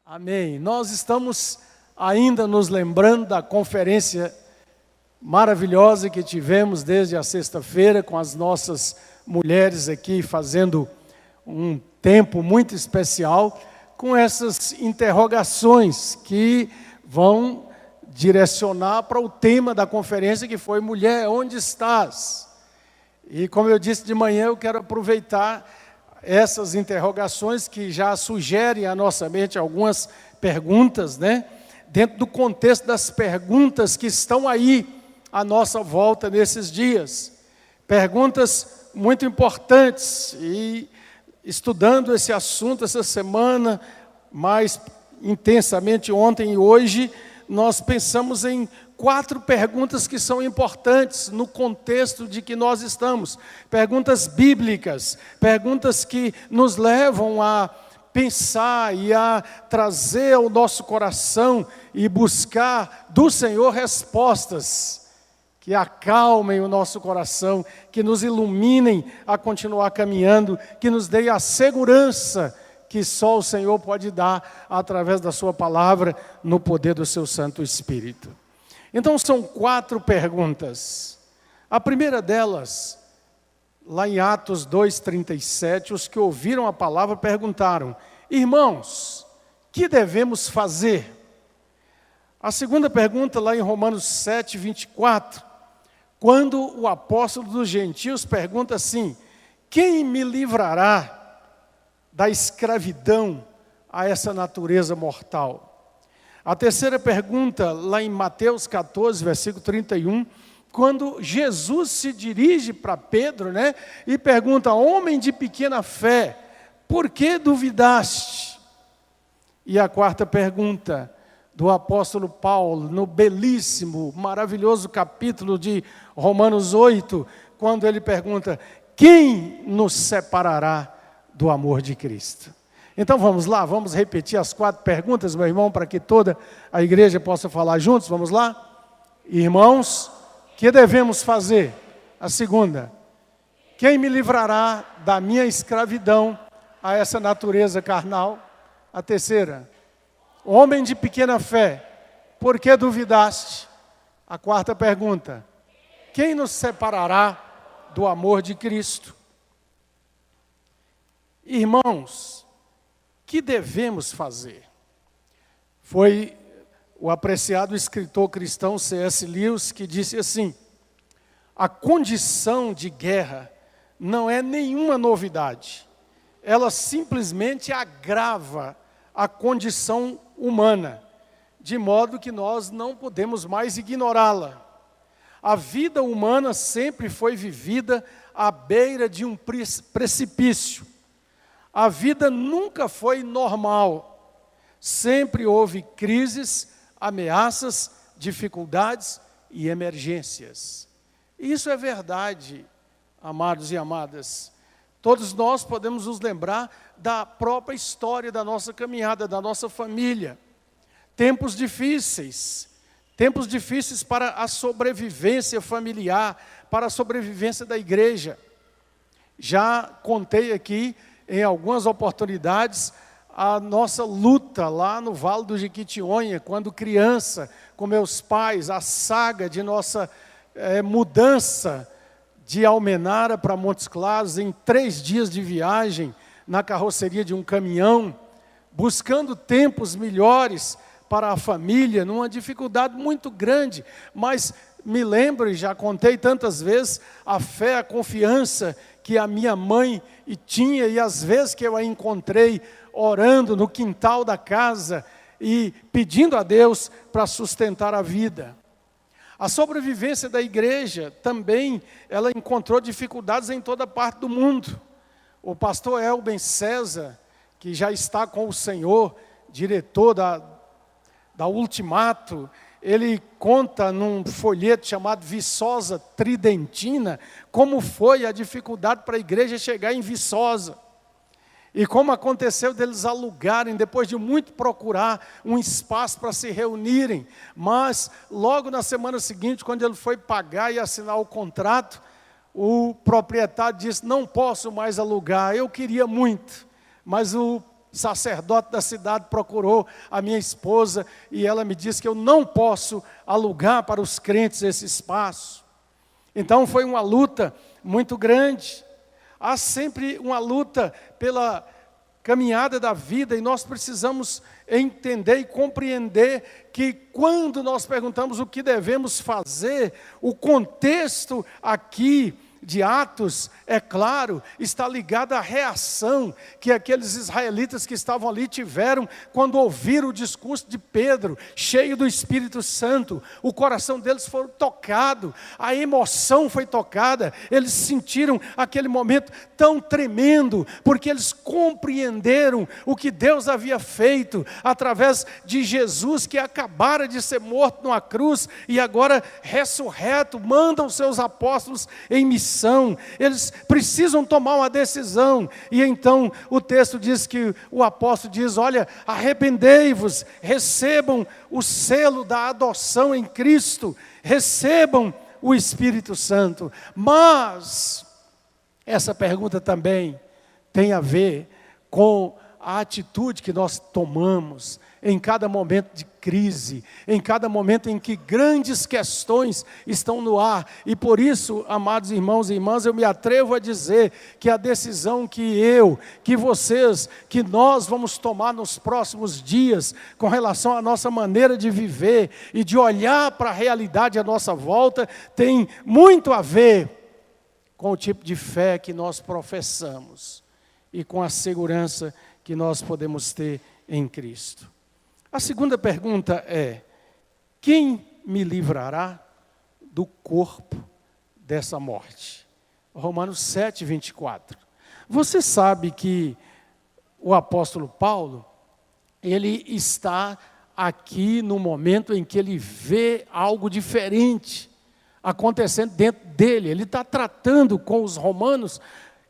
Amém. Nós estamos ainda nos lembrando da conferência maravilhosa que tivemos desde a sexta-feira com as nossas mulheres aqui fazendo um tempo muito especial com essas interrogações que vão direcionar para o tema da conferência, que foi Mulher, onde estás? E como eu disse de manhã, eu quero aproveitar essas interrogações que já sugerem à nossa mente algumas perguntas, né? Dentro do contexto das perguntas que estão aí à nossa volta nesses dias. Perguntas muito importantes, e estudando esse assunto essa semana, mais intensamente ontem e hoje, nós pensamos em 4 perguntas que são importantes no contexto de que nós estamos. Perguntas bíblicas, perguntas que nos levam a pensar e a trazer ao nosso coração e buscar do Senhor respostas que acalmem o nosso coração, que nos iluminem a continuar caminhando, que nos deem a segurança que só o Senhor pode dar através da sua palavra, no poder do seu Santo Espírito. Então são 4 perguntas. A primeira delas, lá em Atos 2:37, os que ouviram a palavra perguntaram: irmãos, que devemos fazer? A segunda pergunta, lá em Romanos 7:24, quando o apóstolo dos gentios pergunta assim: quem me livrará da escravidão a essa natureza mortal? A terceira pergunta, lá em Mateus 14, versículo 31, quando Jesus se dirige para Pedro, né, e pergunta: homem de pequena fé, por que duvidaste? E a quarta pergunta, do apóstolo Paulo, no belíssimo, maravilhoso capítulo de Romanos 8, quando ele pergunta: quem nos separará do amor de Cristo? Então vamos lá, vamos repetir as 4 perguntas, meu irmão, para que toda a igreja possa falar juntos. Vamos lá? Irmãos, que devemos fazer? A segunda: quem me livrará da minha escravidão a essa natureza carnal? A terceira: homem de pequena fé, por que duvidaste? A quarta pergunta: quem nos separará do amor de Cristo? Irmãos, que devemos fazer? Foi o apreciado escritor cristão C.S. Lewis que disse assim: a condição de guerra não é nenhuma novidade, ela simplesmente agrava a condição humana, de modo que nós não podemos mais ignorá-la. A vida humana sempre foi vivida à beira de um precipício. A vida nunca foi normal. Sempre houve crises, ameaças, dificuldades e emergências. Isso é verdade, amados e amadas. Todos nós podemos nos lembrar da própria história da nossa caminhada, da nossa família. Tempos difíceis para a sobrevivência familiar, para a sobrevivência da igreja. Já contei aqui, em algumas oportunidades, a nossa luta lá no Vale do Jequitinhonha, quando criança, com meus pais, a saga de nossa mudança de Almenara para Montes Claros, em 3 dias de viagem, na carroceria de um caminhão, buscando tempos melhores para a família, numa dificuldade muito grande, mas me lembro, e já contei tantas vezes, a fé, a confiança que a minha mãe tinha, e às vezes que eu a encontrei orando no quintal da casa e pedindo a Deus para sustentar a vida. A sobrevivência da igreja também, ela encontrou dificuldades em toda parte do mundo. O pastor Elben César, que já está com o Senhor, diretor da Ultimato, ele conta num folheto chamado Viçosa Tridentina, como foi a dificuldade para a igreja chegar em Viçosa. E como aconteceu deles alugarem, depois de muito procurar um espaço para se reunirem. Mas logo na semana seguinte, quando ele foi pagar e assinar o contrato, o proprietário disse: não posso mais alugar, eu queria muito. Mas o sacerdote da cidade procurou a minha esposa e ela me disse que eu não posso alugar para os crentes esse espaço. Então foi uma luta muito grande. Há sempre uma luta pela caminhada da vida e nós precisamos entender e compreender que quando nós perguntamos o que devemos fazer, o contexto aqui de Atos, é claro, está ligado à reação que aqueles israelitas que estavam ali tiveram quando ouviram o discurso de Pedro, cheio do Espírito Santo. O coração deles foi tocado, a emoção foi tocada, eles sentiram aquele momento tão tremendo, porque eles compreenderam o que Deus havia feito através de Jesus, que acabara de ser morto numa cruz e agora ressurreto, manda os seus apóstolos em missão. Eles precisam tomar uma decisão, e então o texto diz que o apóstolo diz: olha, arrependei-vos, recebam o selo da adoção em Cristo, recebam o Espírito Santo. Mas essa pergunta também tem a ver com a atitude que nós tomamos em cada momento de crise, em cada momento em que grandes questões estão no ar. E por isso, amados irmãos e irmãs, eu me atrevo a dizer que a decisão que vocês, que nós vamos tomar nos próximos dias, com relação à nossa maneira de viver e de olhar para a realidade à nossa volta, tem muito a ver com o tipo de fé que nós professamos e com a segurança que nós podemos ter em Cristo. A segunda pergunta é: quem me livrará do corpo dessa morte? Romanos 7, 24. Você sabe que o apóstolo Paulo, ele está aqui no momento em que ele vê algo diferente acontecendo dentro dele. Ele está tratando com os romanos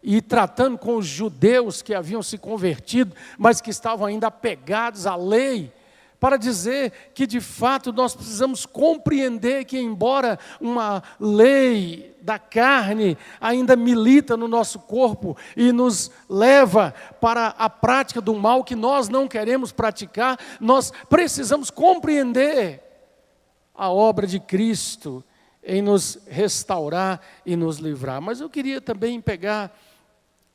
e tratando com os judeus que haviam se convertido, mas que estavam ainda apegados à lei, para dizer que de fato nós precisamos compreender que, embora uma lei da carne ainda milita no nosso corpo e nos leva para a prática do mal que nós não queremos praticar, nós precisamos compreender a obra de Cristo em nos restaurar e nos livrar. Mas eu queria também pegar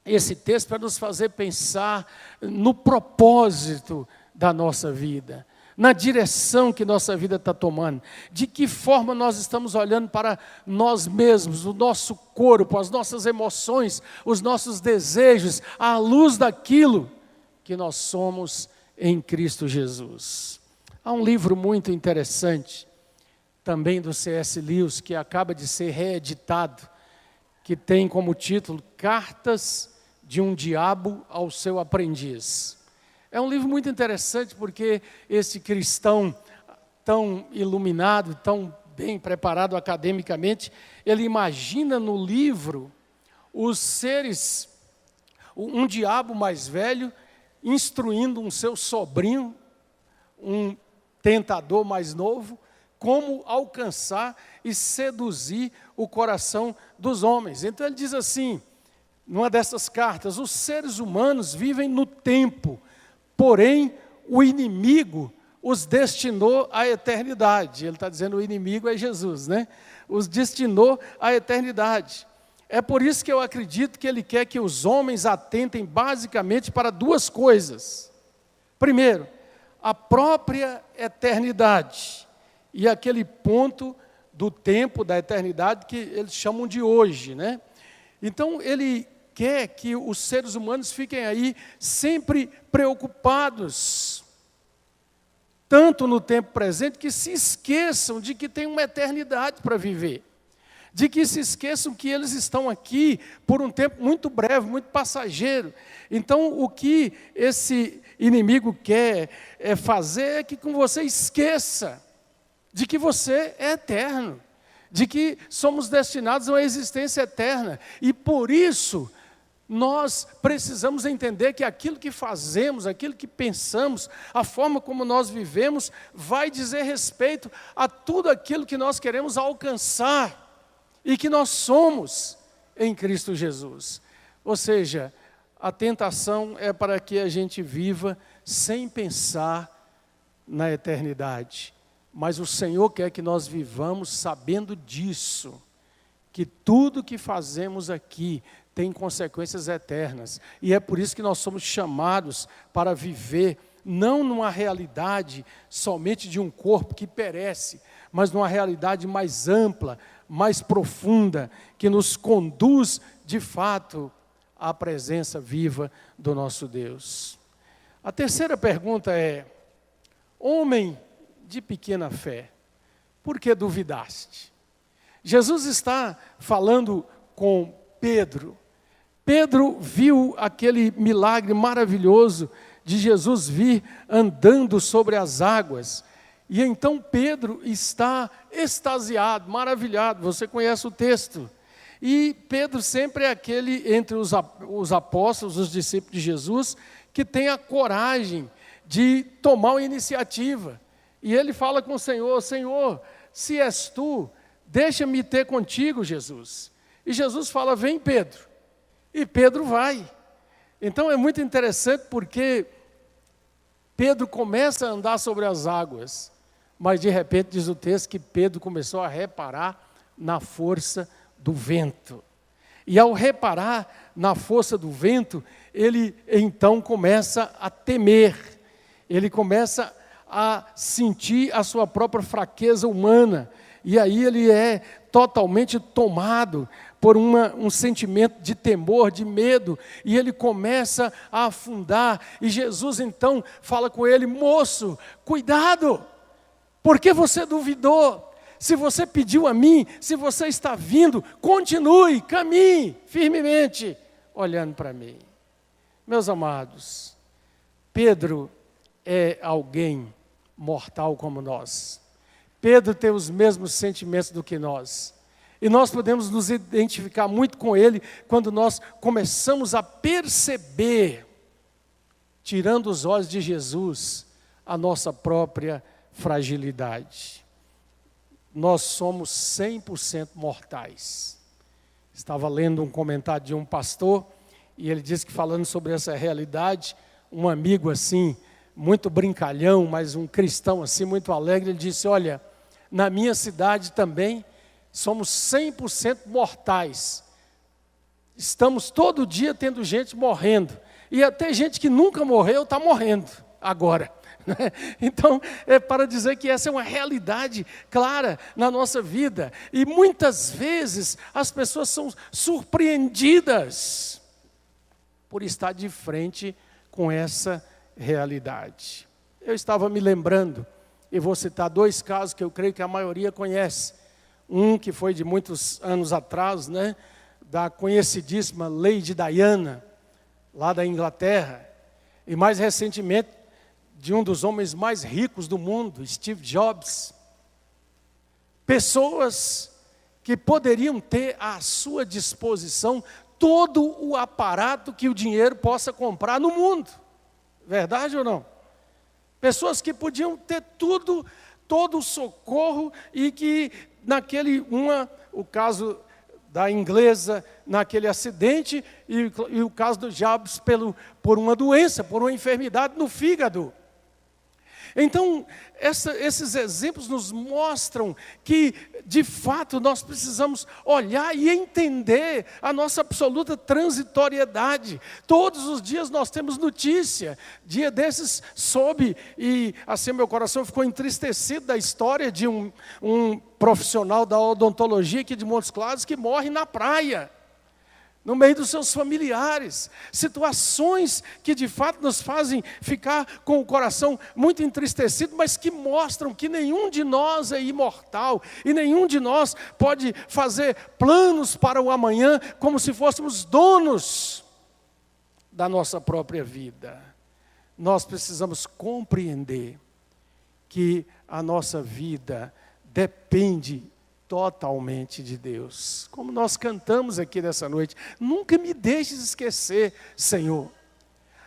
esse texto para nos fazer pensar no propósito da nossa vida, na direção que nossa vida está tomando, de que forma nós estamos olhando para nós mesmos, o nosso corpo, as nossas emoções, os nossos desejos, à luz daquilo que nós somos em Cristo Jesus. Há um livro muito interessante, também do C.S. Lewis, que acaba de ser reeditado, que tem como título Cartas de um Diabo ao Seu Aprendiz. É um livro muito interessante porque esse cristão tão iluminado, tão bem preparado academicamente, ele imagina no livro os seres, um diabo mais velho, instruindo um seu sobrinho, um tentador mais novo, como alcançar e seduzir o coração dos homens. Então ele diz assim, numa dessas cartas: os seres humanos vivem no tempo, porém o inimigo os destinou à eternidade. Ele está dizendo o inimigo é Jesus, né? Os destinou à eternidade. É por isso que eu acredito que ele quer que os homens atentem basicamente para duas coisas. Primeiro, a própria eternidade e aquele ponto do tempo, da eternidade, que eles chamam de hoje, né? Então, ele quer que os seres humanos fiquem aí sempre preocupados, tanto no tempo presente, que se esqueçam de que tem uma eternidade para viver, de que se esqueçam que eles estão aqui por um tempo muito breve, muito passageiro. Então, o que esse inimigo quer fazer é que com você esqueça de que você é eterno, de que somos destinados a uma existência eterna. E por isso, nós precisamos entender que aquilo que fazemos, aquilo que pensamos, a forma como nós vivemos, vai dizer respeito a tudo aquilo que nós queremos alcançar e que nós somos em Cristo Jesus. Ou seja, a tentação é para que a gente viva sem pensar na eternidade. Mas o Senhor quer que nós vivamos sabendo disso, que tudo que fazemos aqui tem consequências eternas. E é por isso que nós somos chamados para viver, não numa realidade somente de um corpo que perece, mas numa realidade mais ampla, mais profunda, que nos conduz, de fato, à presença viva do nosso Deus. A terceira pergunta é: homem de pequena fé, por que duvidaste? Jesus está falando com Pedro. Pedro viu aquele milagre maravilhoso de Jesus vir andando sobre as águas. E então Pedro está extasiado, maravilhado. Você conhece o texto. E Pedro sempre é aquele entre os apóstolos, os discípulos de Jesus, que tem a coragem de tomar uma iniciativa. E ele fala com o Senhor: Senhor, se és tu, deixa-me ter contigo, Jesus. E Jesus fala: vem, Pedro. E Pedro vai. Então é muito interessante porque Pedro começa a andar sobre as águas, mas de repente diz o texto que Pedro começou a reparar na força do vento. E ao reparar na força do vento, ele então começa a temer. Ele começa a sentir a sua própria fraqueza humana. E aí ele é totalmente tomado por um sentimento de temor, de medo. E ele começa a afundar. E Jesus então fala com ele: moço, cuidado, porque você duvidou. Se você pediu a mim, se você está vindo, continue, caminhe firmemente, olhando para mim. Meus amados, Pedro é alguém mortal como nós. Pedro tem os mesmos sentimentos do que nós. E nós podemos nos identificar muito com ele quando nós começamos a perceber, tirando os olhos de Jesus, a nossa própria fragilidade. Nós somos 100% mortais. Estava lendo um comentário de um pastor, e ele disse que, falando sobre essa realidade, um amigo assim, muito brincalhão, mas um cristão assim, muito alegre, ele disse: olha, na minha cidade também somos 100% mortais. Estamos todo dia tendo gente morrendo. E até gente que nunca morreu está morrendo agora. Então, é para dizer que essa é uma realidade clara na nossa vida. E muitas vezes as pessoas são surpreendidas por estar de frente com essa realidade. Eu estava me lembrando, e vou citar 2 casos que eu creio que a maioria conhece. Um que foi de muitos anos atrás, da conhecidíssima Lady Diana, lá da Inglaterra. E mais recentemente, de um dos homens mais ricos do mundo, Steve Jobs. Pessoas que poderiam ter à sua disposição todo o aparato que o dinheiro possa comprar no mundo. Verdade ou não? Pessoas que podiam ter tudo, todo o socorro, e que o caso da inglesa naquele acidente, e o caso do Jobs por uma doença, por uma enfermidade no fígado. Então, esses exemplos nos mostram que, de fato, nós precisamos olhar e entender a nossa absoluta transitoriedade. Todos os dias nós temos notícia. Dia desses soube, e assim meu coração ficou entristecido, da história de um profissional da odontologia aqui de Montes Claros que morre na praia, no meio dos seus familiares. Situações que de fato nos fazem ficar com o coração muito entristecido, mas que mostram que nenhum de nós é imortal, e nenhum de nós pode fazer planos para o amanhã como se fôssemos donos da nossa própria vida. Nós precisamos compreender que a nossa vida depende totalmente de Deus. Como nós cantamos aqui nessa noite: nunca me deixes esquecer, Senhor.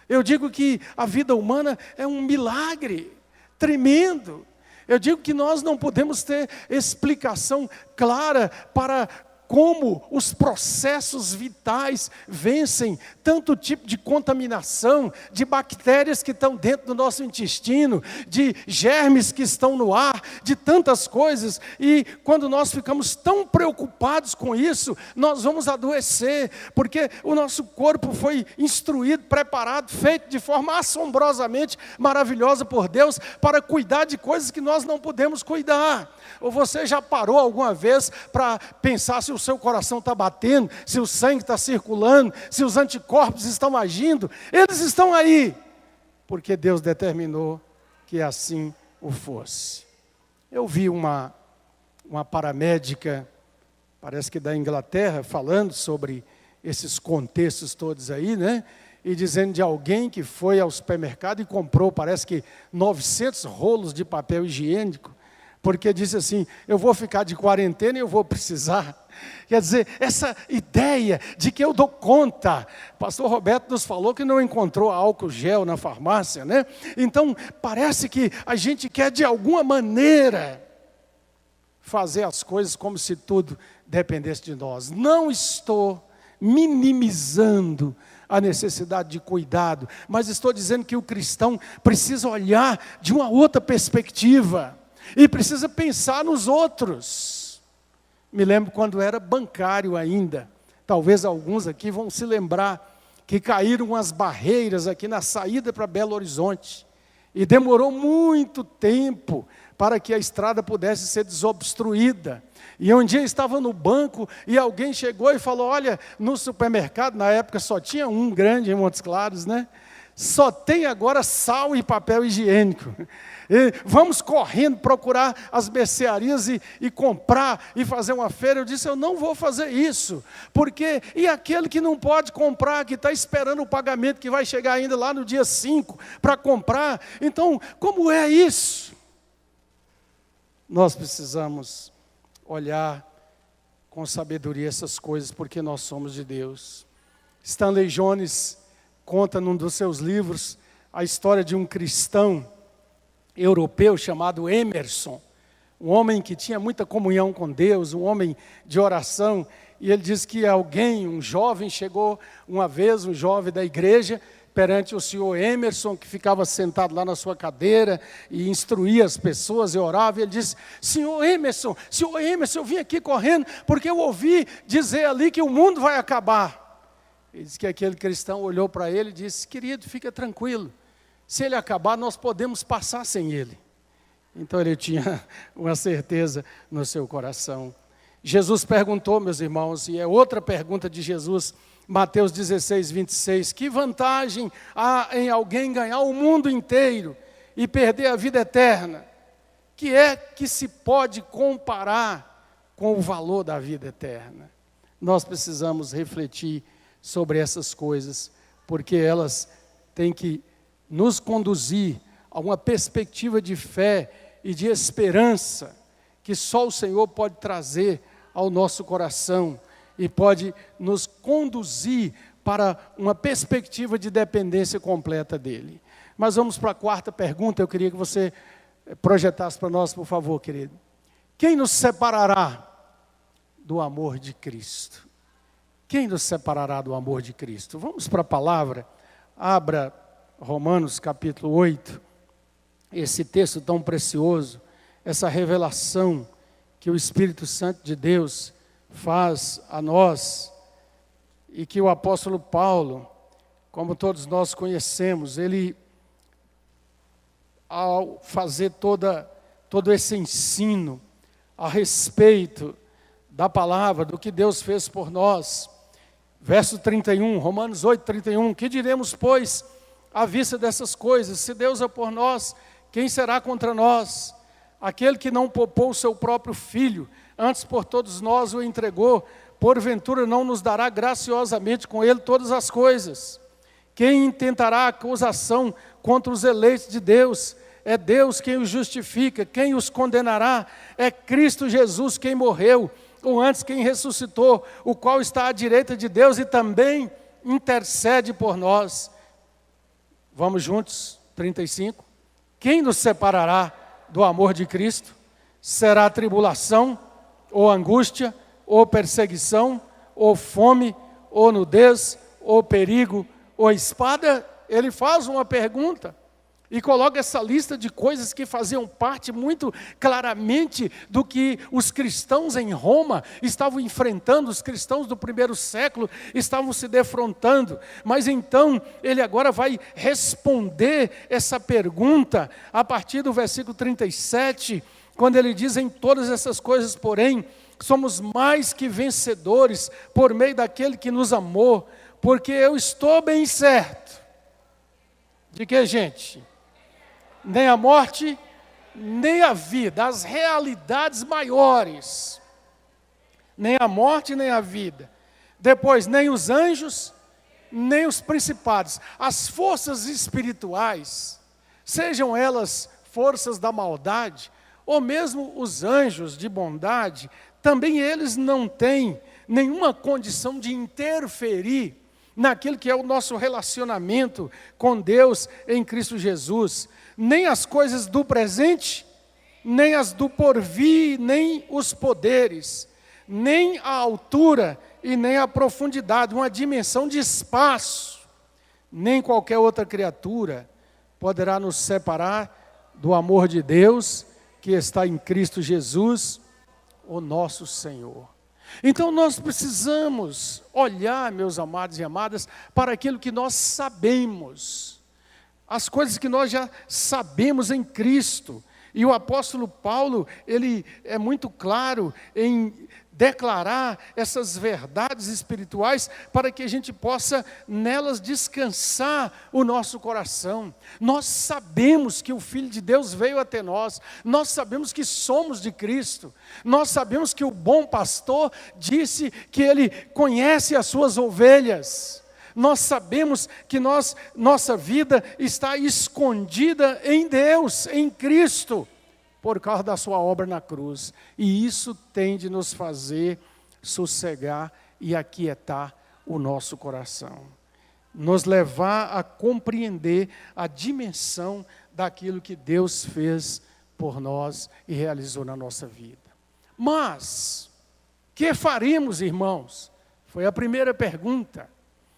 Eu digo que a vida humana é um milagre tremendo. Eu digo que nós não podemos ter explicação clara para como os processos vitais vencem tanto tipo de contaminação, de bactérias que estão dentro do nosso intestino, de germes que estão no ar, de tantas coisas. E quando nós ficamos tão preocupados com isso, nós vamos adoecer, porque o nosso corpo foi instruído, preparado, feito de forma assombrosamente maravilhosa por Deus, para cuidar de coisas que nós não podemos cuidar. Ou você já parou alguma vez para pensar se o seu coração está batendo, se o sangue está circulando, se os anticorpos estão agindo? Eles estão aí, porque Deus determinou que assim o fosse. Eu vi uma paramédica, parece que da Inglaterra, falando sobre esses contextos todos aí, né? E dizendo de alguém que foi ao supermercado e comprou, parece que 900 rolos de papel higiênico, porque disse assim, eu vou ficar de quarentena e eu vou precisar. Quer dizer, essa ideia de que eu dou conta. O pastor Roberto nos falou que não encontrou álcool gel na farmácia, né? Então, parece que a gente quer de alguma maneira fazer as coisas como se tudo dependesse de nós. Não estou minimizando a necessidade de cuidado, mas estou dizendo que o cristão precisa olhar de uma outra perspectiva e precisa pensar nos outros. Me lembro quando era bancário ainda, talvez alguns aqui vão se lembrar que caíram umas barreiras aqui na saída para Belo Horizonte e demorou muito tempo para que a estrada pudesse ser desobstruída. E um dia eu estava no banco e alguém chegou e falou, olha, no supermercado, na época só tinha um grande em Montes Claros, né? Só tem agora sal e papel higiênico. E vamos correndo procurar as mercearias e comprar e fazer uma feira. Eu disse, eu não vou fazer isso, porque e aquele que não pode comprar, que está esperando o pagamento que vai chegar ainda lá no dia 5 para comprar? Então, como é isso? Nós precisamos olhar com sabedoria essas coisas, porque nós somos de Deus. Stanley Jones conta num dos seus livros a história de um cristão europeu chamado Emerson, um homem que tinha muita comunhão com Deus, um homem de oração, e ele diz que alguém, um jovem, chegou uma vez, um jovem da igreja, perante o senhor Emerson, que ficava sentado lá na sua cadeira e instruía as pessoas e orava, e ele disse, senhor Emerson, eu vim aqui correndo porque eu ouvi dizer ali que o mundo vai acabar. Ele disse que aquele cristão olhou para ele e disse, querido, fica tranquilo, se ele acabar nós podemos passar sem ele. Então ele tinha uma certeza no seu coração. Jesus perguntou, meus irmãos, e é outra pergunta de Jesus, Mateus 16, 26, que vantagem há em alguém ganhar o mundo inteiro e perder a vida eterna? Que é que se pode comparar com o valor da vida eterna? Nós precisamos refletir sobre essas coisas, porque elas têm que nos conduzir a uma perspectiva de fé e de esperança que só o Senhor pode trazer ao nosso coração e pode nos conduzir para uma perspectiva de dependência completa dEle. Mas vamos para a quarta pergunta, eu queria que você projetasse para nós, por favor, querido. Quem nos separará do amor de Cristo? Quem nos separará do amor de Cristo? Vamos para a palavra, abra Romanos capítulo 8, esse texto tão precioso, essa revelação que o Espírito Santo de Deus faz a nós, e que o apóstolo Paulo, como todos nós conhecemos, ele, ao fazer todo esse ensino a respeito da palavra, do que Deus fez por nós, verso 31, Romanos 8, 31, que diremos, pois, à vista dessas coisas? Se Deus é por nós, quem será contra nós? Aquele que não poupou o seu próprio filho, antes por todos nós o entregou, porventura não nos dará graciosamente com ele todas as coisas? Quem intentará acusação contra os eleitos de Deus? É Deus quem os justifica. Quem os condenará? É Cristo Jesus quem morreu, ou antes quem ressuscitou, o qual está à direita de Deus e também intercede por nós. Vamos juntos, 35. Quem nos separará do amor de Cristo? Será tribulação, ou angústia, ou perseguição, ou fome, ou nudez, ou perigo, ou espada? Ele faz uma pergunta e coloca essa lista de coisas que faziam parte muito claramente do que os cristãos em Roma estavam enfrentando, os cristãos do primeiro século estavam se defrontando. Mas então ele agora vai responder essa pergunta a partir do versículo 37, quando ele diz: em todas essas coisas, porém, somos mais que vencedores por meio daquele que nos amou, porque eu estou bem certo de que, gente, nem a morte, nem a vida, as realidades maiores, nem a morte, nem a vida, depois nem os anjos, nem os principados, as forças espirituais, sejam elas forças da maldade, ou mesmo os anjos de bondade, também eles não têm nenhuma condição de interferir naquilo que é o nosso relacionamento com Deus em Cristo Jesus. Nem as coisas do presente, nem as do porvir, nem os poderes, nem a altura e nem a profundidade, uma dimensão de espaço, nem qualquer outra criatura poderá nos separar do amor de Deus que está em Cristo Jesus, o nosso Senhor. Então nós precisamos olhar, meus amados e amadas, para aquilo que nós sabemos, as coisas que nós já sabemos em Cristo. E o apóstolo Paulo, ele é muito claro em declarar essas verdades espirituais para que a gente possa nelas descansar o nosso coração. Nós sabemos que o Filho de Deus veio até nós sabemos que somos de Cristo, nós sabemos que o bom pastor disse que ele conhece as suas ovelhas. Nós sabemos que nossa vida está escondida em Deus, em Cristo, por causa da sua obra na cruz. E isso tem de nos fazer sossegar e aquietar o nosso coração. Nos levar a compreender a dimensão daquilo que Deus fez por nós e realizou na nossa vida. Mas, que faremos, irmãos? Foi a primeira pergunta.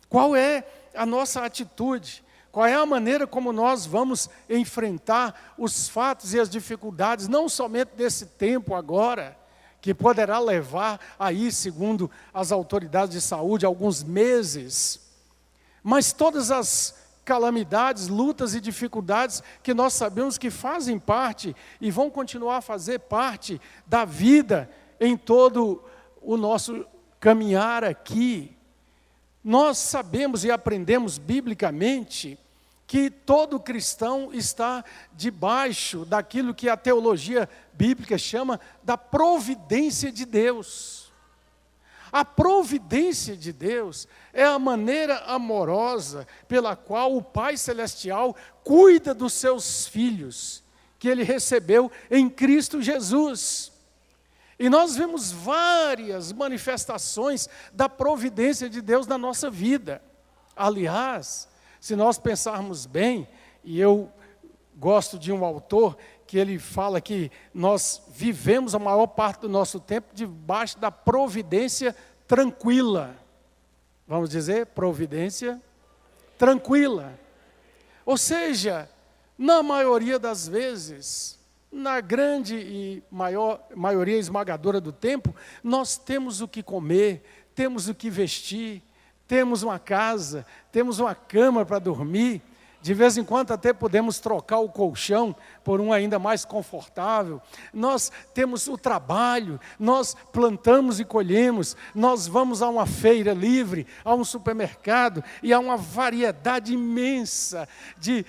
Qual é a nossa atitude? Qual é a maneira como nós vamos enfrentar os fatos e as dificuldades, não somente desse tempo agora, que poderá levar aí, segundo as autoridades de saúde, alguns meses, mas todas as calamidades, lutas e dificuldades que nós sabemos que fazem parte e vão continuar a fazer parte da vida em todo o nosso caminhar aqui. Nós sabemos e aprendemos biblicamente que todo cristão está debaixo daquilo que a teologia bíblica chama da providência de Deus. A providência de Deus é a maneira amorosa pela qual o Pai Celestial cuida dos seus filhos, que Ele recebeu em Cristo Jesus. E nós vemos várias manifestações da providência de Deus na nossa vida. Aliás, se nós pensarmos bem, e eu gosto de um autor que ele fala que nós vivemos a maior parte do nosso tempo debaixo da providência tranquila. Vamos dizer, providência tranquila. Ou seja, na maioria das vezes, na grande e maioria esmagadora do tempo, nós temos o que comer, temos o que vestir, temos uma casa, temos uma cama para dormir. De vez em quando até podemos trocar o colchão por um ainda mais confortável. Nós temos o trabalho, nós plantamos e colhemos, nós vamos a uma feira livre, a um supermercado, e há uma variedade imensa de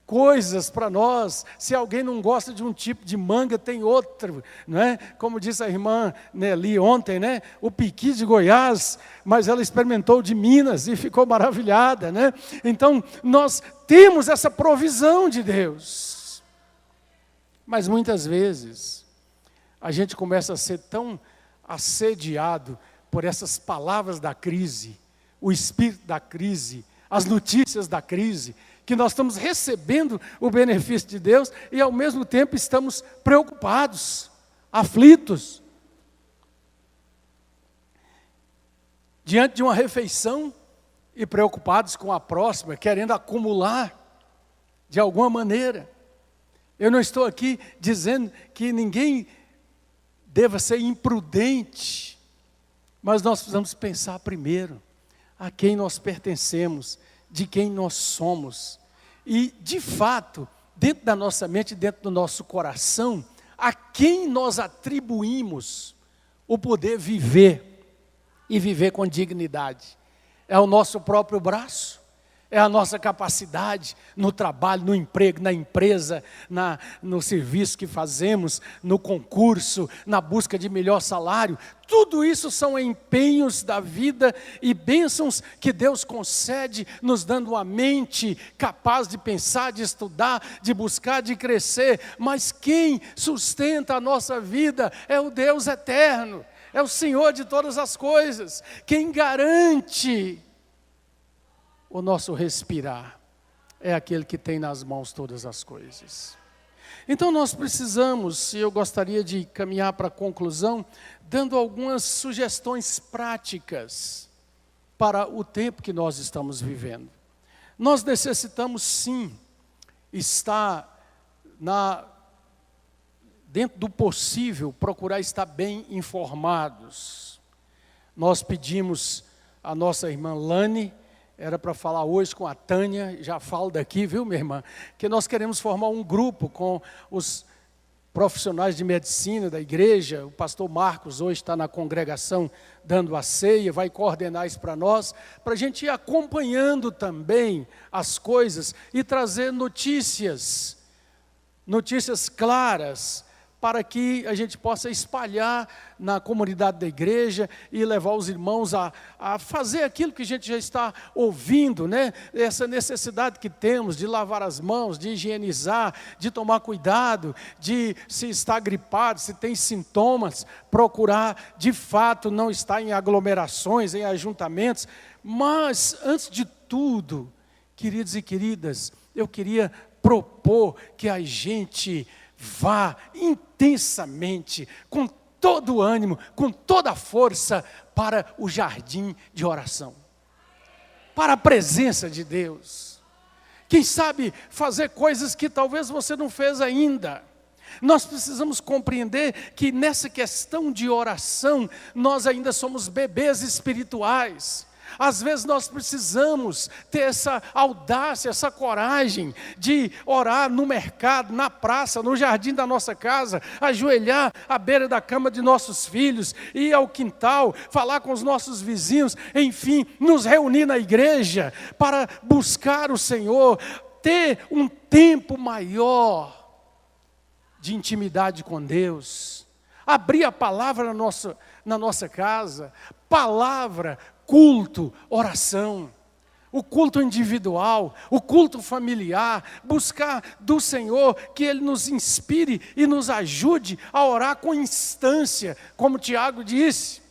coisas para nós. Se alguém não gosta de um tipo de manga, tem outro, não é? Como disse a irmã Nelly ontem, né? O piqui de Goiás, mas ela experimentou de Minas e ficou maravilhada, né? Então, nós temos essa provisão de Deus. Mas muitas vezes, a gente começa a ser tão assediado por essas palavras da crise, o espírito da crise, as notícias da crise, que nós estamos recebendo o benefício de Deus e ao mesmo tempo estamos preocupados, aflitos. diante de uma refeição e preocupados com a próxima, querendo acumular de alguma maneira. Eu não estou aqui dizendo que ninguém deva ser imprudente, mas nós precisamos pensar primeiro a quem nós pertencemos, de quem nós somos. E, de fato, dentro da nossa mente, dentro do nosso coração, a quem nós atribuímos o poder viver e viver com dignidade. É o nosso próprio braço? É a nossa capacidade no trabalho, no emprego, na empresa, no serviço que fazemos, no concurso, na busca de melhor salário? Tudo isso são empenhos da vida e bênçãos que Deus concede, nos dando uma mente capaz de pensar, de estudar, de buscar, de crescer. Mas quem sustenta a nossa vida é o Deus eterno, é o Senhor de todas as coisas. Quem garante o nosso respirar é aquele que tem nas mãos todas as coisas. Então nós precisamos, e eu gostaria de caminhar para a conclusão, dando algumas sugestões práticas para o tempo que nós estamos vivendo. Nós necessitamos sim estar dentro do possível, procurar estar bem informados. Nós pedimos a nossa irmã Lani, era para falar hoje com a Tânia, já falo daqui, viu, minha irmã? Que nós queremos formar um grupo com os profissionais de medicina da igreja. O pastor Marcos hoje está na congregação dando a ceia, vai coordenar isso para nós, para a gente ir acompanhando também as coisas e trazer notícias claras, para que a gente possa espalhar na comunidade da igreja e levar os irmãos a fazer aquilo que a gente já está ouvindo, né? Essa necessidade que temos de lavar as mãos, de higienizar, de tomar cuidado, de se está gripado, se tem sintomas, procurar de fato não estar em aglomerações, em ajuntamentos. Mas, antes de tudo, queridos e queridas, eu queria propor que a gente vá intensamente, com todo o ânimo, com toda a força, para o jardim de oração, para a presença de Deus. Quem sabe fazer coisas que talvez você não fez ainda. Nós precisamos compreender que nessa questão de oração, nós ainda somos bebês espirituais. Às vezes nós precisamos ter essa audácia, essa coragem de orar no mercado, na praça, no jardim da nossa casa, ajoelhar à beira da cama de nossos filhos, ir ao quintal, falar com os nossos vizinhos, enfim, nos reunir na igreja para buscar o Senhor, ter um tempo maior de intimidade com Deus, abrir a palavra na nossa casa, palavra, culto, oração, o culto individual, o culto familiar, buscar do Senhor que Ele nos inspire e nos ajude a orar com instância, como Tiago disse,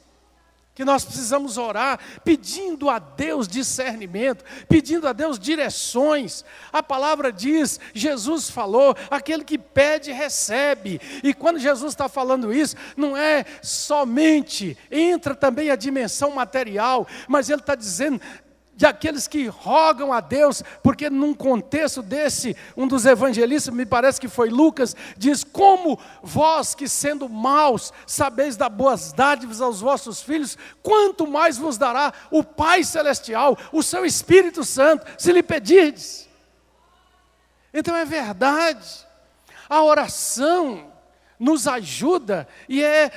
que nós precisamos orar pedindo a Deus discernimento, pedindo a Deus direções. A palavra diz, Jesus falou, aquele que pede recebe. E quando Jesus está falando isso, não é somente, entra também a dimensão material, mas Ele está dizendo de aqueles que rogam a Deus, porque num contexto desse, um dos evangelistas, me parece que foi Lucas, diz, como vós que sendo maus, sabeis dar boas dádivas aos vossos filhos, quanto mais vos dará o Pai Celestial, o seu Espírito Santo, se lhe pedirdes. Então é verdade, a oração nos ajuda e é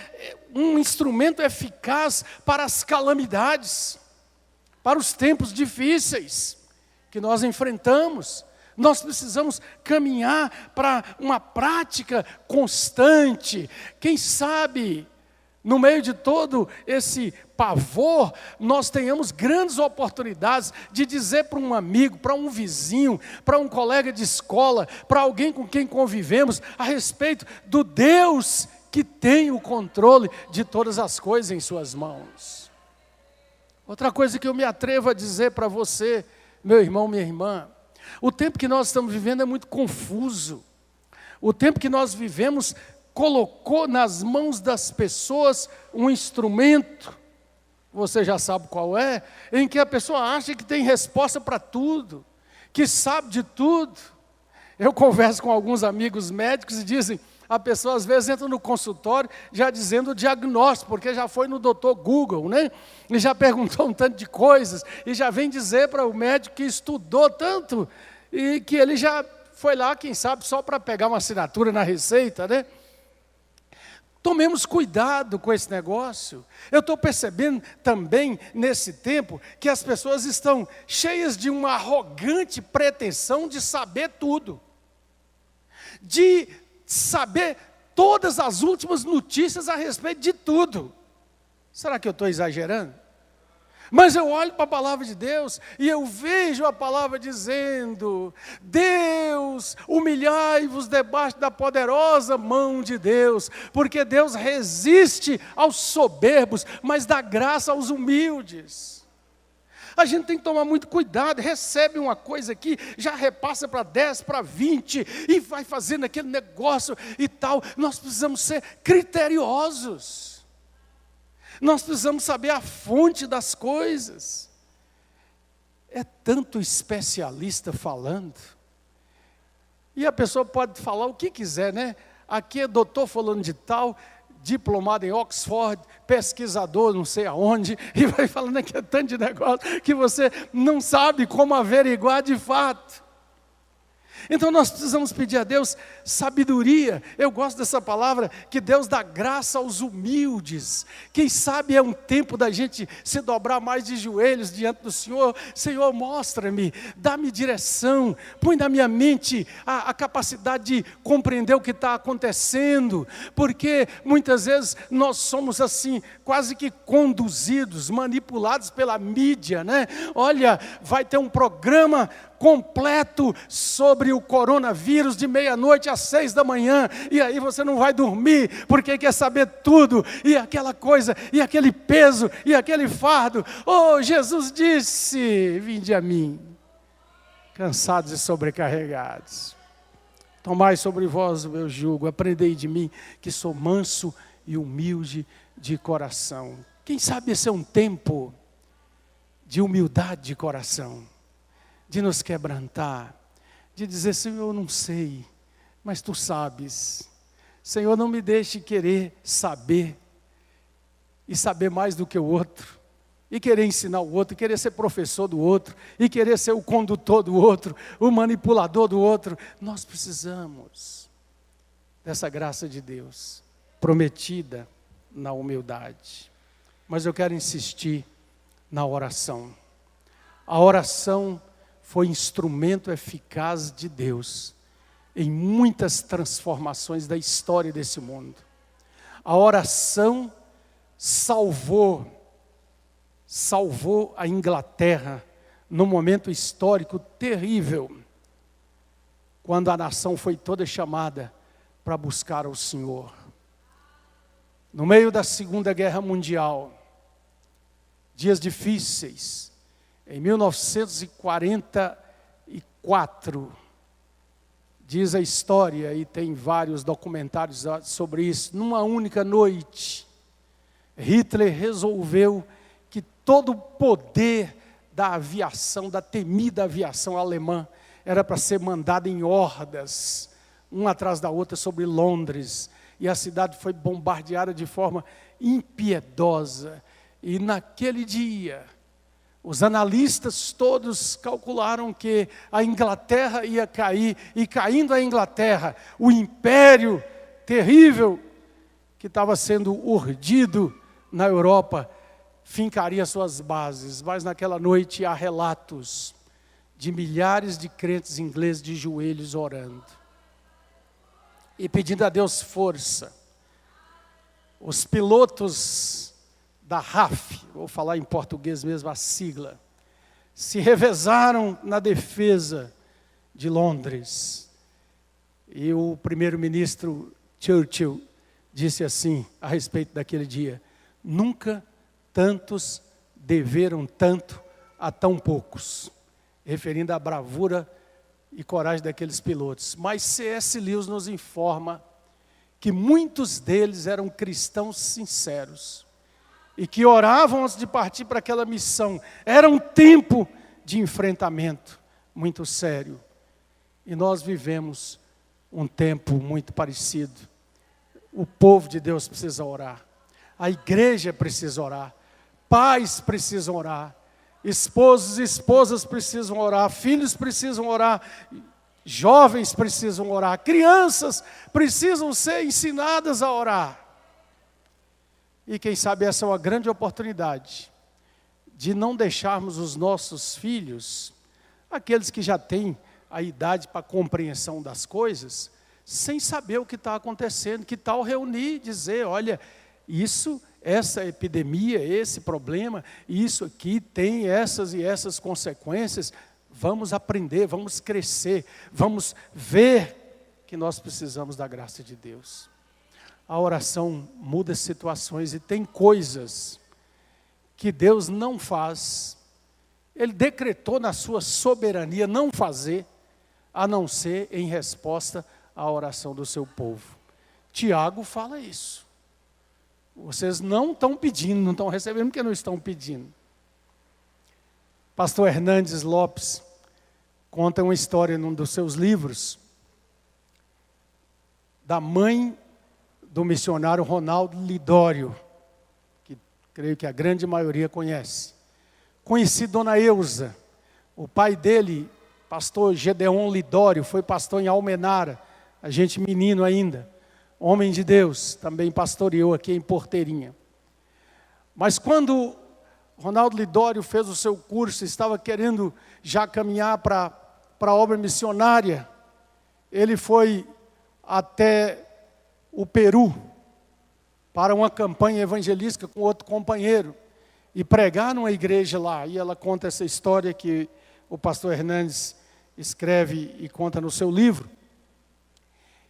um instrumento eficaz para as calamidades, para os tempos difíceis que nós enfrentamos. Nós precisamos caminhar para uma prática constante. Quem sabe, no meio de todo esse pavor, nós tenhamos grandes oportunidades de dizer para um amigo, para um vizinho, para um colega de escola, para alguém com quem convivemos, a respeito do Deus que tem o controle de todas as coisas em suas mãos. Outra coisa que eu me atrevo a dizer para você, meu irmão, minha irmã, o tempo que nós estamos vivendo é muito confuso. O tempo que nós vivemos colocou nas mãos das pessoas um instrumento você já sabe qual é, em que a pessoa acha que tem resposta para tudo, que sabe de tudo. Eu converso com alguns amigos médicos e dizem, a pessoa às vezes entra no consultório já dizendo o diagnóstico, porque já foi no doutor Google, né? E já perguntou um tanto de coisas, e já vem dizer para o médico que estudou tanto, e que ele já foi lá, quem sabe, só para pegar uma assinatura na receita, né? Tomemos cuidado com esse negócio. Eu estou percebendo também, nesse tempo, que as pessoas estão cheias de uma arrogante pretensão de saber tudo. De saber todas as últimas notícias a respeito de tudo. Será que eu estou exagerando? Mas eu olho para a palavra de Deus e eu vejo a palavra dizendo: Deus, humilhai-vos debaixo da poderosa mão de Deus, porque Deus resiste aos soberbos, mas dá graça aos humildes. A gente tem que tomar muito cuidado, recebe uma coisa aqui, já repassa para 10, para 20, e vai fazendo aquele negócio e tal. Nós precisamos ser criteriosos. Nós precisamos saber a fonte das coisas. É tanto especialista falando. E a pessoa pode falar o que quiser, né? Aqui é doutor falando de tal, diplomado em Oxford, pesquisador não sei aonde, e vai falando aqui tanto de negócio que você não sabe como averiguar de fato. Então nós precisamos pedir a Deus sabedoria. Eu gosto dessa palavra, que Deus dá graça aos humildes. Quem sabe é um tempo da gente se dobrar mais de joelhos diante do Senhor. Senhor, mostra-me, dá-me direção, põe na minha mente a capacidade de compreender o que está acontecendo, porque muitas vezes nós somos assim, quase que conduzidos, manipulados pela mídia, né? Olha, vai ter um programa completo sobre o coronavírus de meia-noite às 6 da manhã, e aí você não vai dormir, porque quer saber tudo, e aquela coisa, e aquele peso, e aquele fardo. Oh, Jesus disse: vinde a mim, cansados e sobrecarregados, tomai sobre vós o meu jugo, aprendei de mim, que sou manso e humilde de coração. Quem sabe esse é um tempo de humildade de coração, de nos quebrantar, de dizer: Senhor, eu não sei, mas Tu sabes. Senhor, não me deixe querer saber, e saber mais do que o outro, e querer ensinar o outro, e querer ser professor do outro, e querer ser o condutor do outro, o manipulador do outro. Nós precisamos dessa graça de Deus, prometida na humildade. Mas eu quero insistir na oração. A oração foi instrumento eficaz de Deus em muitas transformações da história desse mundo. A oração salvou a Inglaterra num momento histórico terrível, quando a nação foi toda chamada para buscar o Senhor. No meio da Segunda Guerra Mundial, dias difíceis, em 1944, diz a história, e tem vários documentários sobre isso, numa única noite, Hitler resolveu que todo o poder da aviação, da temida aviação alemã, era para ser mandado em hordas, uma atrás da outra, sobre Londres, e a cidade foi bombardeada de forma impiedosa. E naquele dia, os analistas todos calcularam que a Inglaterra ia cair, e caindo a Inglaterra, o império terrível que estava sendo urdido na Europa, fincaria suas bases. Mas naquela noite há relatos de milhares de crentes ingleses de joelhos orando e pedindo a Deus força. Os pilotos da RAF, vou falar em português mesmo, a sigla, se revezaram na defesa de Londres. E o primeiro-ministro Churchill disse assim a respeito daquele dia: nunca tantos deveram tanto a tão poucos, referindo à bravura e coragem daqueles pilotos. Mas C.S. Lewis nos informa que muitos deles eram cristãos sinceros, e que oravam antes de partir para aquela missão. Era um tempo de enfrentamento muito sério. E nós vivemos um tempo muito parecido. O povo de Deus precisa orar. A igreja precisa orar. Pais precisam orar. Esposos e esposas precisam orar. Filhos precisam orar. Jovens precisam orar. Crianças precisam ser ensinadas a orar. E quem sabe essa é uma grande oportunidade de não deixarmos os nossos filhos, aqueles que já têm a idade para a compreensão das coisas, sem saber o que está acontecendo. Que tal reunir e dizer, olha, essa epidemia, esse problema, isso aqui tem essas e essas consequências. Vamos aprender, vamos crescer, vamos ver que nós precisamos da graça de Deus. A oração muda situações e tem coisas que Deus não faz. Ele decretou na sua soberania não fazer, a não ser em resposta à oração do seu povo. Tiago fala isso. Vocês não estão pedindo, não estão recebendo porque não estão pedindo. Pastor Hernandes Lopes conta uma história num dos seus livros da mãe do missionário Ronaldo Lidório, que creio que a grande maioria conhece. Conheci Dona Eusa. O pai dele, pastor Gedeon Lidório, foi pastor em Almenara, a gente menino ainda, homem de Deus, também pastoreou aqui em Porteirinha. Mas quando Ronaldo Lidório fez o seu curso, estava querendo já caminhar para a obra missionária, ele foi até o Peru para uma campanha evangelística com outro companheiro e pregar numa igreja lá. E ela conta essa história que o pastor Hernandes escreve e conta no seu livro.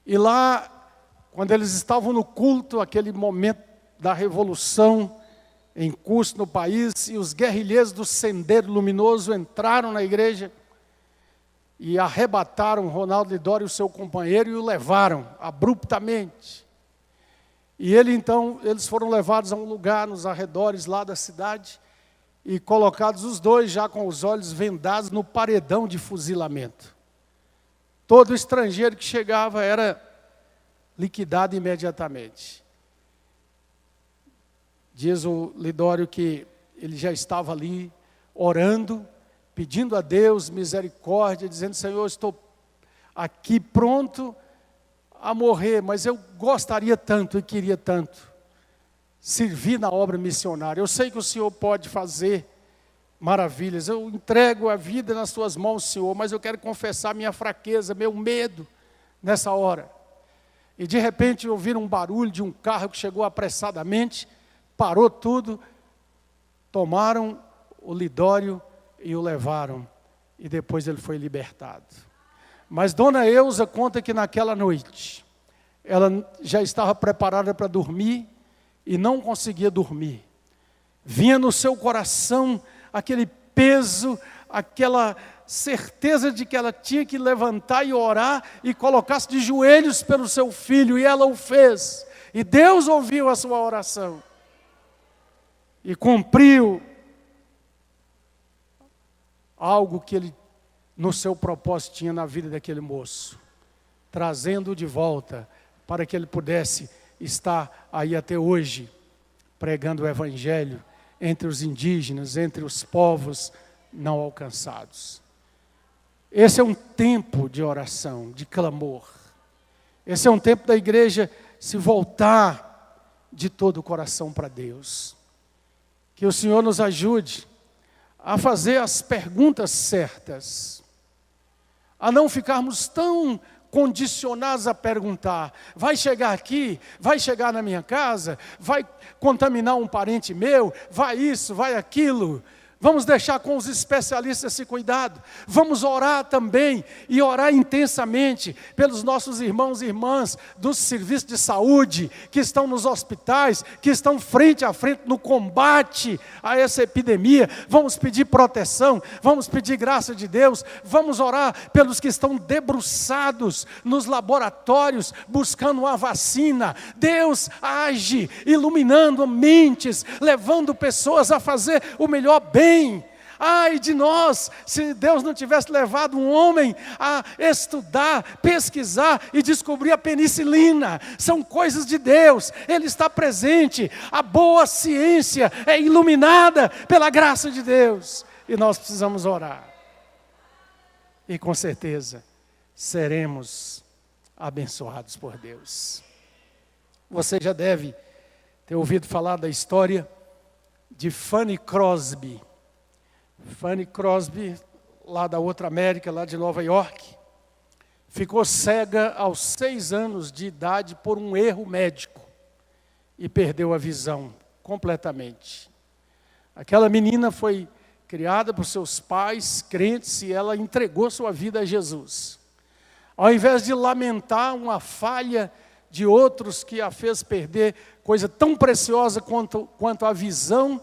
E lá, quando eles estavam no culto, aquele momento da revolução em curso no país, e os guerrilheiros do Sendero Luminoso entraram na igreja e arrebataram Ronaldo Lidório e o seu companheiro e o levaram abruptamente. E eles foram levados a um lugar nos arredores lá da cidade e colocados os dois já com os olhos vendados no paredão de fuzilamento. Todo estrangeiro que chegava era liquidado imediatamente. Diz o Lidório que ele já estava ali orando, pedindo a Deus misericórdia, dizendo, Senhor, estou aqui pronto a morrer, mas eu gostaria tanto e queria tanto servir na obra missionária. Eu sei que o Senhor pode fazer maravilhas, eu entrego a vida nas tuas mãos, Senhor, mas eu quero confessar minha fraqueza, meu medo nessa hora. E de repente ouviram um barulho de um carro que chegou apressadamente, parou tudo, tomaram o Lidório e o levaram, e depois ele foi libertado. Mas Dona Eusa conta que naquela noite, ela já estava preparada para dormir, e não conseguia dormir. Vinha no seu coração aquele peso, aquela certeza de que ela tinha que levantar e orar, e colocar-se de joelhos pelo seu filho, e ela o fez. E Deus ouviu a sua oração, e cumpriu algo que ele, no seu propósito, tinha na vida daquele moço, trazendo-o de volta, para que ele pudesse estar aí até hoje, pregando o evangelho entre os indígenas, entre os povos não alcançados. Esse é um tempo de oração, de clamor. Esse é um tempo da igreja se voltar de todo o coração para Deus. Que o Senhor nos ajude a fazer as perguntas certas, a não ficarmos tão condicionados a perguntar, vai chegar aqui, vai chegar na minha casa, vai contaminar um parente meu, vai isso, vai aquilo, Vamos deixar com os especialistas esse cuidado. Vamos orar também e orar intensamente pelos nossos irmãos e irmãs dos serviços de saúde, que estão nos hospitais, que estão frente a frente no combate a essa epidemia. Vamos pedir proteção, vamos pedir graça de Deus, vamos orar pelos que estão debruçados nos laboratórios buscando uma vacina. Deus age iluminando mentes, levando pessoas a fazer o melhor bem. Ai de nós, se Deus não tivesse levado um homem a estudar, pesquisar e descobrir a penicilina. São coisas de Deus, Ele está presente. A boa ciência é iluminada pela graça de Deus. E nós precisamos orar. E com certeza seremos abençoados por Deus. Você já deve ter ouvido falar da história de Fanny Crosby. Fanny Crosby, lá da outra América, lá de Nova York, ficou cega aos 6 anos de idade por um erro médico e perdeu a visão completamente. Aquela menina foi criada por seus pais crentes e ela entregou sua vida a Jesus. Ao invés de lamentar uma falha de outros que a fez perder coisa tão preciosa quanto a visão,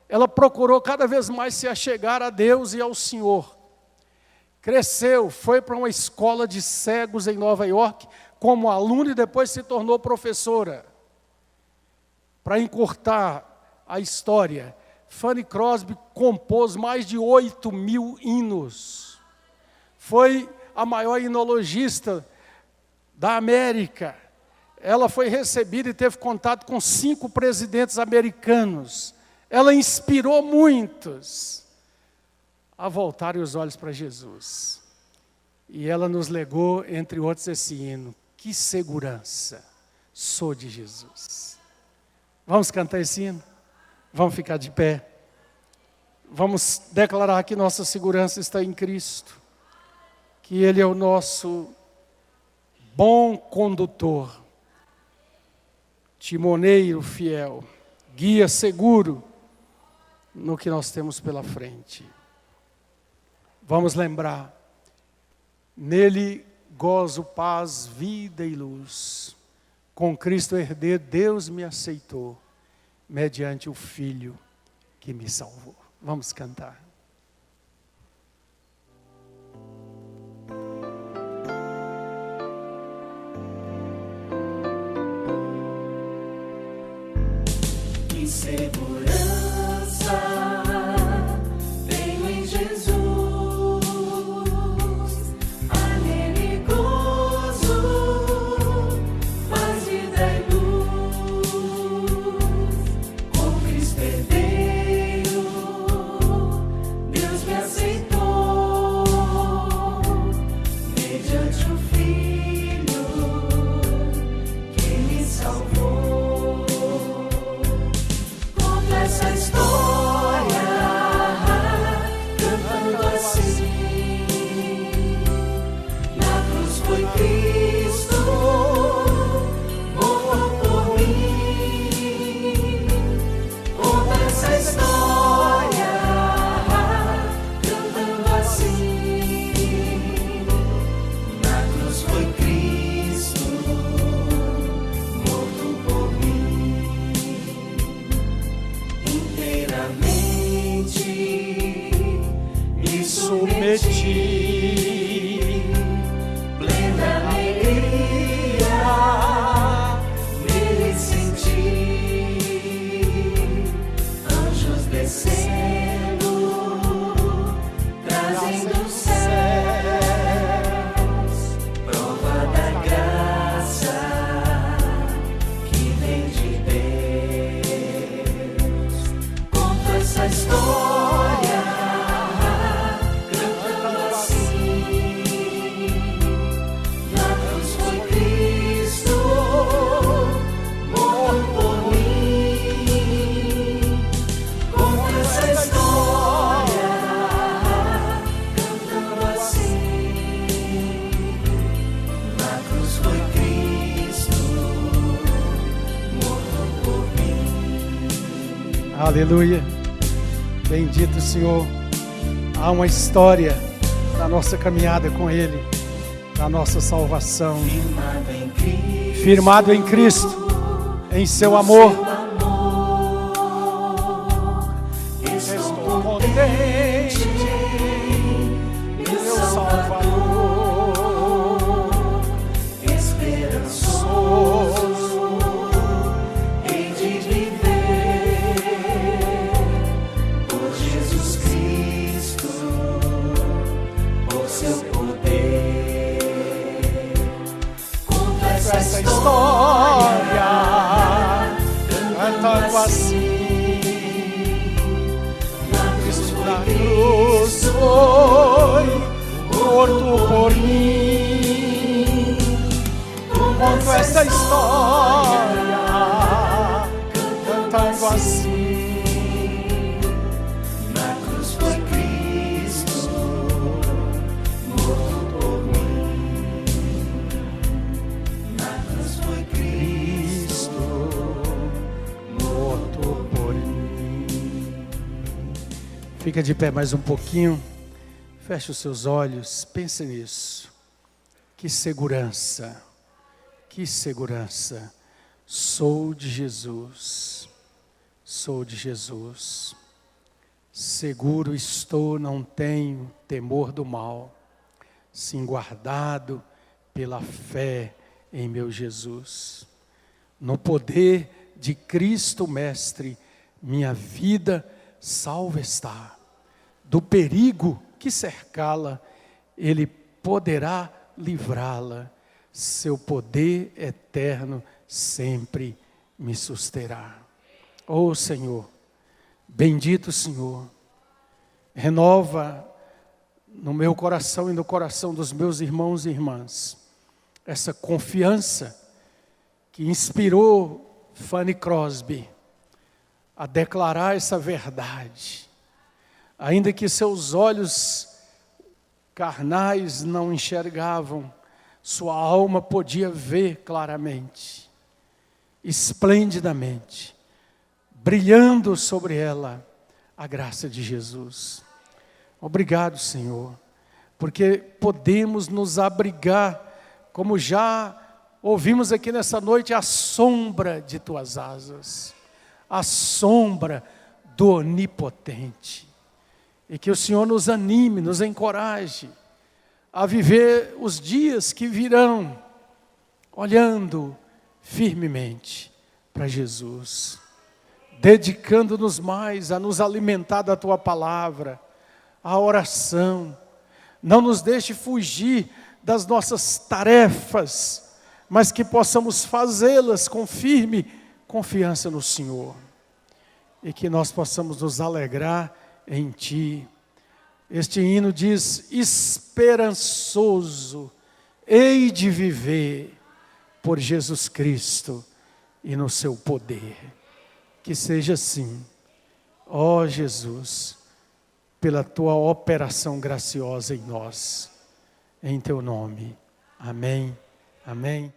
ela procurou cada vez mais se achegar a Deus e ao Senhor. Cresceu, foi para uma escola de cegos em Nova York como aluna e depois se tornou professora. Para encurtar a história, Fanny Crosby compôs mais de 8.000 hinos. Foi a maior hinologista da América. Ela foi recebida e teve contato com 5 presidentes americanos. Ela inspirou muitos a voltarem os olhos para Jesus. E ela nos legou, entre outros, esse hino. Que segurança, sou de Jesus. Vamos cantar esse hino? Vamos ficar de pé. Vamos declarar que nossa segurança está em Cristo. Que Ele é o nosso bom condutor, timoneiro fiel, guia seguro no que nós temos pela frente. Vamos lembrar, nele gozo, paz, vida e luz. Com Cristo herdeiro, Deus me aceitou, mediante o Filho que me salvou. Vamos cantar. Que segurança tenho em Jesus, a nele gozo, paz, vida e luz. Com Cristo herdeiro, Deus me aceitou, mediante o Filho que me salvou. Essa história, cantando assim, na cruz foi Cristo, morto por mim. Conta essa história, cantando assim, na cruz foi Cristo, morto por mim. Inteiramente me submeti, plena alegria nele senti, anjos descendo, trazendo céus, prova da graça que vem de Deus. Essa história, cantando assim, na cruz foi Cristo, morto por mim. Conta essa história, cantando assim, na cruz foi Cristo, morto por mim. Aleluia. Bendito Senhor. Há uma história da nossa caminhada com Ele, da nossa salvação. Firmado em Cristo, em seu amor. Estou contente, meu Salvador, esperançoso, hei de viver por Jesus Cristo, por seu poder. Conta essa história, cantando assim. Na cruz foi morto por mim. Conto essa história, cantando assim. Na cruz foi Cristo, morto por mim. Na cruz foi Cristo, morto por mim. Fica de pé mais um pouquinho, feche os seus olhos, pense nisso. Que segurança, sou de Jesus, seguro estou, não tenho temor do mal, sim guardado pela fé em meu Jesus. No poder de Cristo Mestre, minha vida salva está. Do perigo que cercá-la, Ele poderá livrá-la. Seu poder eterno sempre me susterá. Oh Senhor, bendito Senhor, renova no meu coração e no coração dos meus irmãos e irmãs essa confiança que inspirou Fanny Crosby a declarar essa verdade. Ainda que seus olhos carnais não enxergavam, sua alma podia ver claramente, esplendidamente, brilhando sobre ela a graça de Jesus. Obrigado, Senhor, porque podemos nos abrigar, como já ouvimos aqui nessa noite, à sombra de tuas asas, à sombra do Onipotente. E que o Senhor nos anime, nos encoraje a viver os dias que virão, olhando firmemente para Jesus, dedicando-nos mais a nos alimentar da Tua palavra, a oração. Não nos deixe fugir das nossas tarefas, mas que possamos fazê-las com firme confiança no Senhor. E que nós possamos nos alegrar em Ti. Este hino diz: esperançoso hei de viver por Jesus Cristo e no seu poder. Que seja assim, ó Jesus, pela Tua operação graciosa em nós, em Teu nome. Amém, amém.